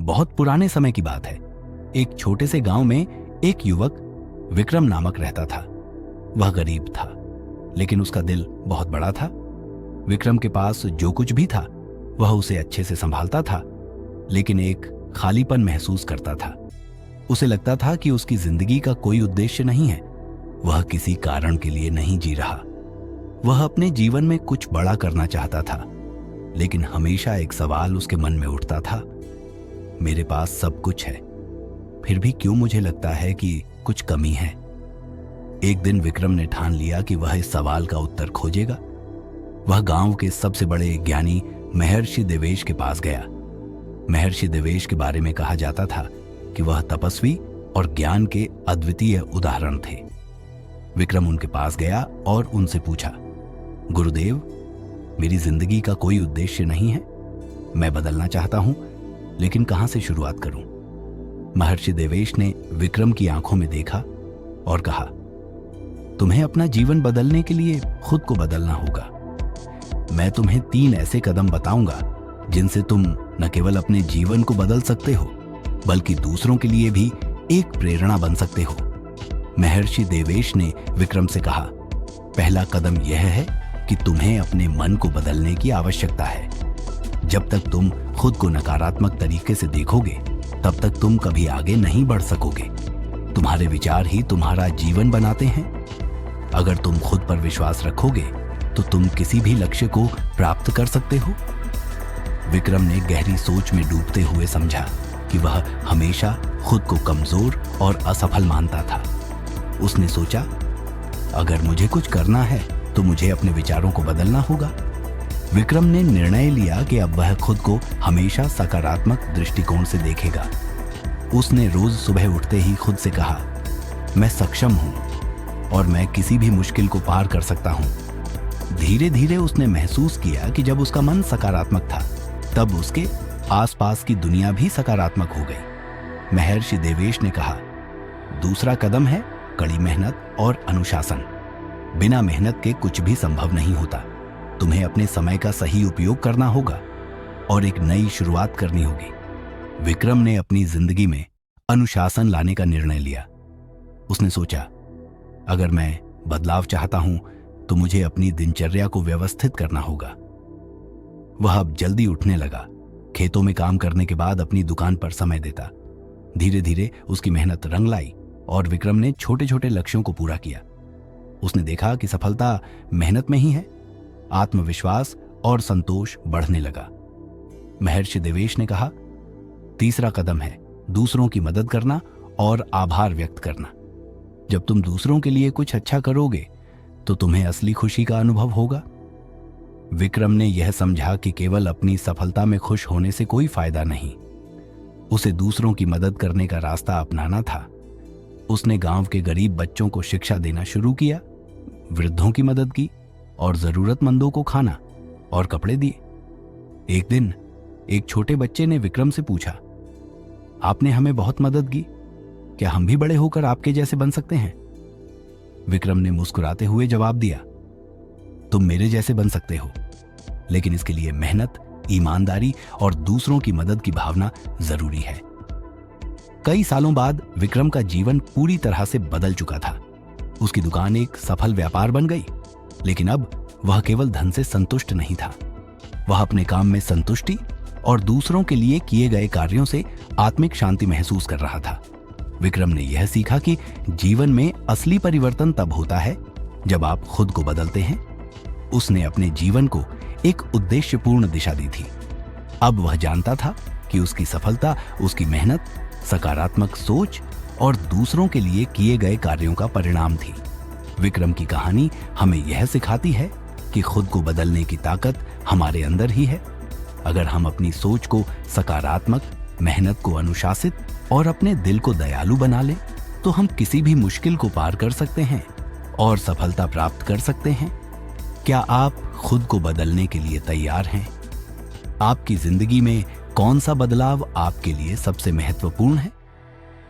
बहुत पुराने समय की बात है। एक छोटे से गांव में एक युवक विक्रम नामक रहता था। वह गरीब था, लेकिन उसका दिल बहुत बड़ा था। विक्रम के पास जो कुछ भी था वह उसे अच्छे से संभालता था, लेकिन एक खालीपन महसूस करता था। उसे लगता था कि उसकी जिंदगी का कोई उद्देश्य नहीं है। वह किसी कारण के लिए नहीं जी रहा। वह अपने जीवन में कुछ बड़ा करना चाहता था, लेकिन हमेशा एक सवाल उसके मन में उठता था, मेरे पास सब कुछ है, फिर भी क्यों मुझे लगता है कि कुछ कमी है। एक दिन विक्रम ने ठान लिया कि वह इस सवाल का उत्तर खोजेगा। वह गांव के सबसे बड़े ज्ञानी महर्षि देवेश के पास गया। महर्षि देवेश के बारे में कहा जाता था कि वह तपस्वी और ज्ञान के अद्वितीय उदाहरण थे। विक्रम उनके पास गया और उनसे पूछा, गुरुदेव, मेरी जिंदगी का कोई उद्देश्य नहीं है। मैं बदलना चाहता हूं, लेकिन कहां से शुरुआत करूं? महर्षि देवेश ने विक्रम की आंखों में देखा और कहा, तुम्हें अपना जीवन बदलने के लिए खुद को बदलना होगा। मैं तुम्हें 3 ऐसे कदम बताऊंगा जिनसे तुम न केवल अपने जीवन को बदल सकते हो, बल्कि दूसरों के लिए भी एक प्रेरणा बन सकते हो। महर्षि देवेश ने विक्रम से कहा, पहला कदम यह है कि तुम्हें अपने मन को बदलने की आवश्यकता है। जब तक तुम खुद को नकारात्मक तरीके से देखोगे, तब तक तुम कभी आगे नहीं बढ़ सकोगे। तुम्हारे विचार ही तुम्हारा जीवन बनाते हैं। अगर तुम खुद पर विश्वास रखोगे तो तुम किसी भी लक्ष्य को प्राप्त कर सकते हो। विक्रम ने गहरी सोच में डूबते हुए समझा कि वह हमेशा खुद को कमजोर और असफल मानता था। उसने सोचा, अगर मुझे कुछ करना है तो मुझे अपने विचारों को बदलना होगा। विक्रम ने निर्णय लिया कि अब वह खुद को हमेशा सकारात्मक दृष्टिकोण से देखेगा। उसने रोज सुबह उठते ही खुद से कहा, मैं सक्षम हूं और मैं किसी भी मुश्किल को पार कर सकता हूं। धीरे धीरे उसने महसूस किया कि जब उसका मन सकारात्मक था, तब उसके आसपास की दुनिया भी सकारात्मक हो गई। महर्षि देवेश ने कहा, दूसरा कदम है कड़ी मेहनत और अनुशासन। बिना मेहनत के कुछ भी संभव नहीं होता। तुम्हें अपने समय का सही उपयोग करना होगा और एक नई शुरुआत करनी होगी। विक्रम ने अपनी जिंदगी में अनुशासन लाने का निर्णय लिया। उसने सोचा, अगर मैं बदलाव चाहता हूं तो मुझे अपनी दिनचर्या को व्यवस्थित करना होगा। वह अब जल्दी उठने लगा। खेतों में काम करने के बाद अपनी दुकान पर समय देता। धीरे धीरे उसकी मेहनत रंग लाई और विक्रम ने छोटे छोटे लक्ष्यों को पूरा किया। उसने देखा कि सफलता मेहनत में ही है। आत्मविश्वास और संतोष बढ़ने लगा। महर्षि देवेश ने कहा, तीसरा कदम है दूसरों की मदद करना और आभार व्यक्त करना। जब तुम दूसरों के लिए कुछ अच्छा करोगे तो तुम्हें असली खुशी का अनुभव होगा। विक्रम ने यह समझा कि केवल अपनी सफलता में खुश होने से कोई फायदा नहीं। उसे दूसरों की मदद करने का रास्ता अपनाना था। उसने गांव के गरीब बच्चों को शिक्षा देना शुरू किया, वृद्धों की मदद की और जरूरतमंदों को खाना और कपड़े दिए। एक दिन एक छोटे बच्चे ने विक्रम से पूछा, आपने हमें बहुत मदद की, क्या हम भी बड़े होकर आपके जैसे बन सकते हैं? विक्रम ने मुस्कुराते हुए जवाब दिया, तुम मेरे जैसे बन सकते हो, लेकिन इसके लिए मेहनत, ईमानदारी और दूसरों की मदद की भावना जरूरी है। कई सालों बाद विक्रम का जीवन पूरी तरह से बदल चुका था। उसकी दुकान एक सफल व्यापार बन गई, लेकिन अब वह केवल धन से संतुष्ट नहीं था। वह अपने काम में संतुष्टि और दूसरों के लिए किए गए कार्यों से आत्मिक शांति महसूस कर रहा था। विक्रम ने यह सीखा कि जीवन में असली परिवर्तन तब होता है जब आप खुद को बदलते हैं। उसने अपने जीवन को एक उद्देश्यपूर्ण दिशा दी थी। अब वह जानता था कि उसकी सफलता उसकी मेहनत, सकारात्मक सोच और दूसरों के लिए किए गए कार्यों का परिणाम थी। विक्रम की कहानी हमें यह सिखाती है कि खुद को बदलने की ताकत हमारे अंदर ही है। अगर हम अपनी सोच को सकारात्मक, मेहनत को अनुशासित और अपने दिल को दयालु बना लें, तो हम किसी भी मुश्किल को पार कर सकते हैं और सफलता प्राप्त कर सकते हैं। क्या आप खुद को बदलने के लिए तैयार हैं? आपकी जिंदगी में कौन सा बदलाव आपके लिए सबसे महत्वपूर्ण है?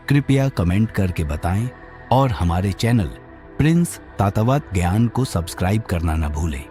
कृपया कमेंट करके बताएं और हमारे चैनल प्रिंस तातावत ज्ञान को सब्सक्राइब करना न भूलें।